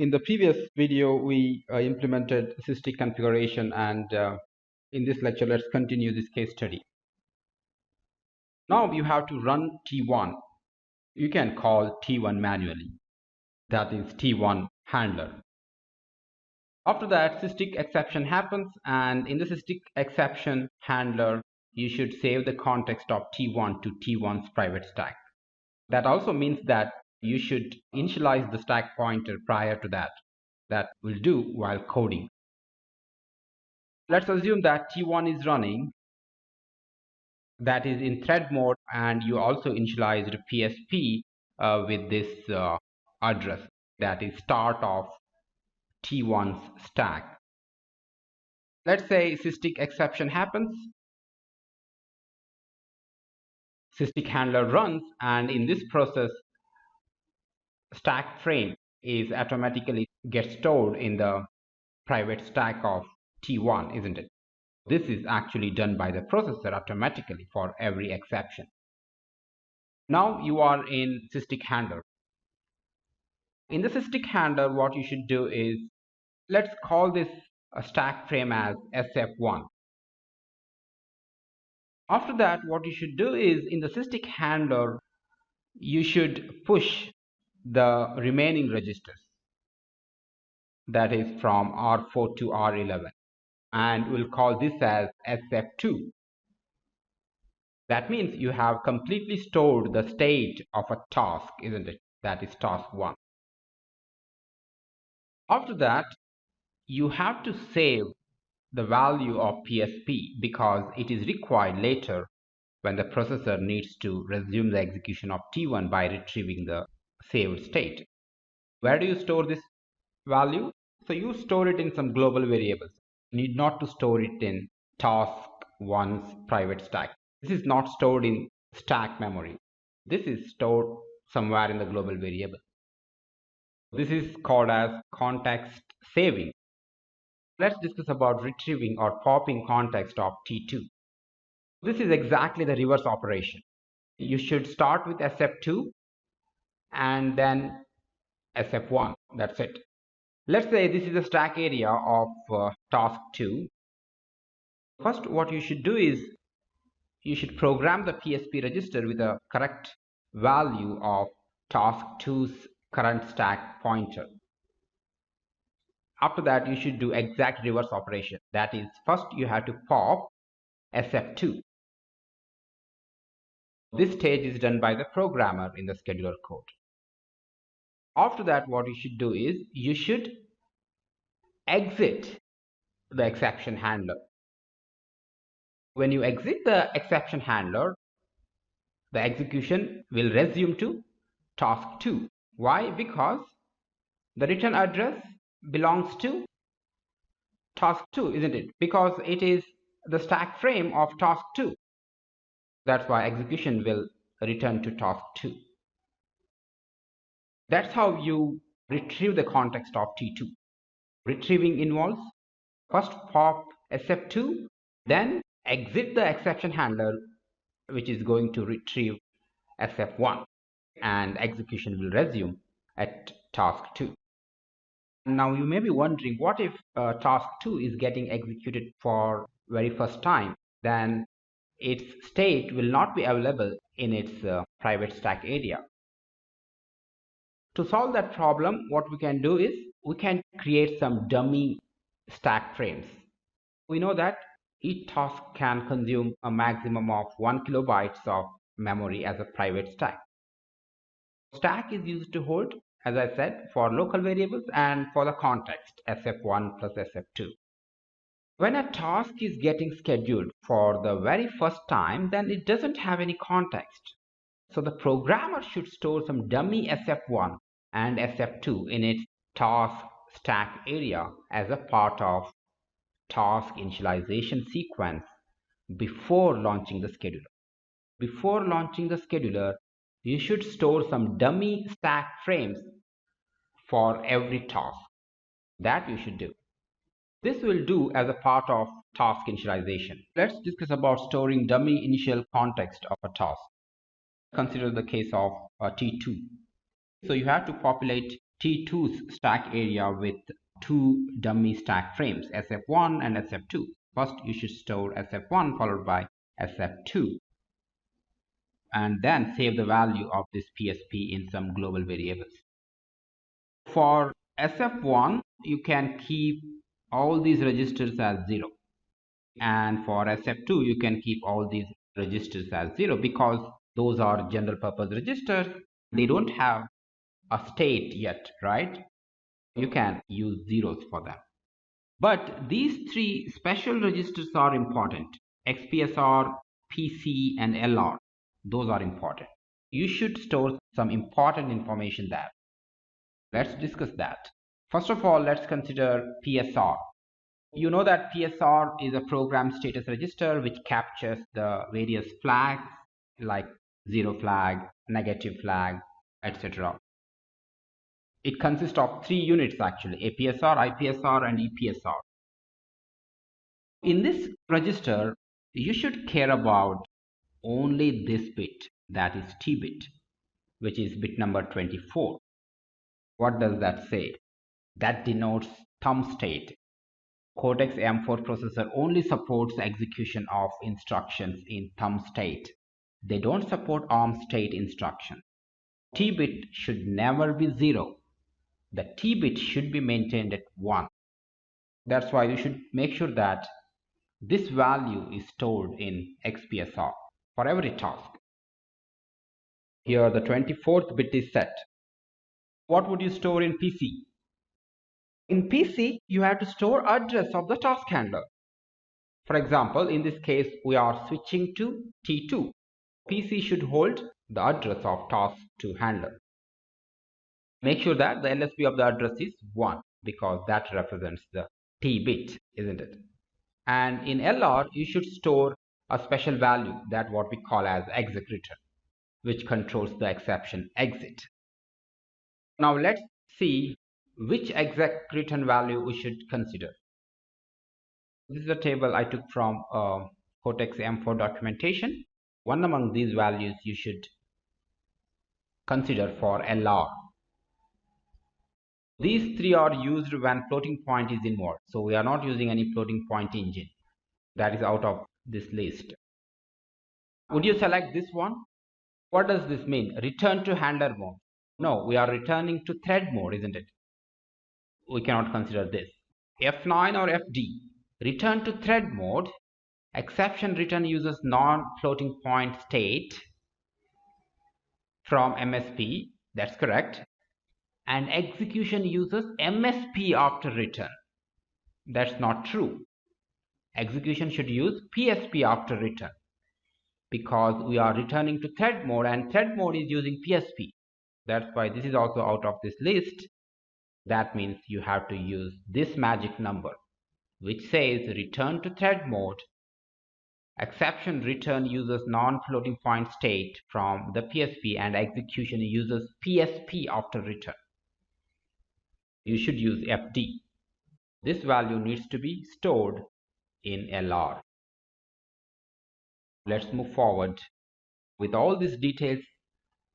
In the previous video, we implemented sysdig configuration, and in this lecture, let's continue this case study. Now you have to run T1. You can call T1 manually. That is T1 handler. After that, sysdig exception happens, and in the sysdig exception handler, you should save the context of T1 to T1's private stack. That also means that you should initialize the stack pointer prior to that. That will do while coding. Let's assume that T1 is running, that is in thread mode, and you also initialized PSP with this address, that is start of T1's stack. Let's say sysdig exception happens, sysdig handler runs, and in this process stack frame is automatically gets stored in the private stack of T1, isn't it? This is actually done by the processor automatically for every exception. Now you are in sysdig handler. In the sysdig handler, what you should do is, let's call this a stack frame as SF1. After that, what you should do is, in the sysdig handler, you should push the remaining registers, that is from R4 to R11, and we'll call this as SF2. That means you have completely stored the state of a task, isn't it? That is task 1. After that, you have to save the value of PSP because it is required later when the processor needs to resume the execution of T1 by retrieving the saved state. Where do you store this value? So you store it in some global variables. You need not to store it in task 1's private stack. This is not stored in stack memory. This is stored somewhere in the global variable. This is called as context saving. Let's discuss about retrieving or popping context of T2. This is exactly the reverse operation. You should start with SF2 and then SF1. That's it. Let's say this is the stack area of task 2. First, what you should do is you should program the PSP register with a correct value of task 2's current stack pointer. After that, you should do exact reverse operation. That is, first you have to pop SF2. This stage is done by the programmer in the scheduler code. After that, what you should do is you should exit the exception handler. When you exit the exception handler, the execution will resume to task 2. Why? Because the return address belongs to task 2, isn't it? Because it is the stack frame of task 2. That's why execution will return to task 2. That's how you retrieve the context of T2. Retrieving involves first pop SF2, then exit the exception handler, which is going to retrieve SF1, and execution will resume at task 2. Now you may be wondering, what if task 2 is getting executed for very first time? Then its state will not be available in its private stack area. To solve that problem, what we can do is we can create some dummy stack frames. We know that each task can consume a maximum of 1 kilobytes of memory as a private stack. Stack is used to hold, as I said, for local variables and for the context SF1 plus SF2. When a task is getting scheduled for the very first time, then it doesn't have any context. So the programmer should store some dummy SF1 and SF2 in its task stack area as a part of task initialization sequence before launching the scheduler. Before launching the scheduler, you should store some dummy stack frames for every task. That you should do. This will do as a part of task initialization. Let's discuss about storing dummy initial context of a task. Consider the case of T2. So you have to populate T2's stack area with two dummy stack frames, SF1 and SF2. First, you should store SF1 followed by SF2 and then save the value of this PSP in some global variables. For SF1, you can keep all these registers as 0. And for SF2, you can keep all these registers as 0 because those are general purpose registers. They don't have a state yet, right? You can use zeros for them. But these three special registers are important. XPSR, PC, and LR. Those are important. You should store some important information there. Let's discuss that. First of all, let's consider PSR. You know that PSR is a program status register which captures the various flags like zero flag, negative flag, etc. It consists of three units actually, APSR, IPSR, and EPSR. In this register, you should care about only this bit, that is T bit, which is bit number 24. What does that say? That denotes thumb state. Cortex M4 processor only supports execution of instructions in thumb state. They don't support ARM state instruction. T bit should never be 0. The T bit should be maintained at 1. That's why you should make sure that this value is stored in XPSR for every task. Here the 24th bit is set. What would you store in PC? In PC, you have to store address of the task handler. For example, in this case, we are switching to T2. PC should hold the address of task2 handler. Make sure that the LSB of the address is 1 because that represents the T bit, isn't it? And in LR, you should store a special value that what we call as exec return, which controls the exception exit. Now let's see which exec return value we should consider. This is a table I took from Cortex M4 documentation. One among these values you should consider for LR. These three are used when floating point is involved. So we are not using any floating point engine. That is out of this list. Would you select this one? What does this mean? Return to handler mode. No, we are returning to thread mode, isn't it? We cannot consider this. F9 or FD. Return to thread mode. Exception return uses non-floating point state from MSP. That's correct. And execution uses MSP after return. That's not true. Execution should use PSP after return because we are returning to thread mode and thread mode is using PSP. That's why this is also out of this list. That means you have to use this magic number which says return to thread mode. Exception return uses non-floating point state from the PSP and execution uses PSP after return. You should use FD. This value needs to be stored in LR. Let's move forward. With all these details,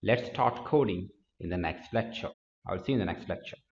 let's start coding in the next lecture. I'll see you in the next lecture.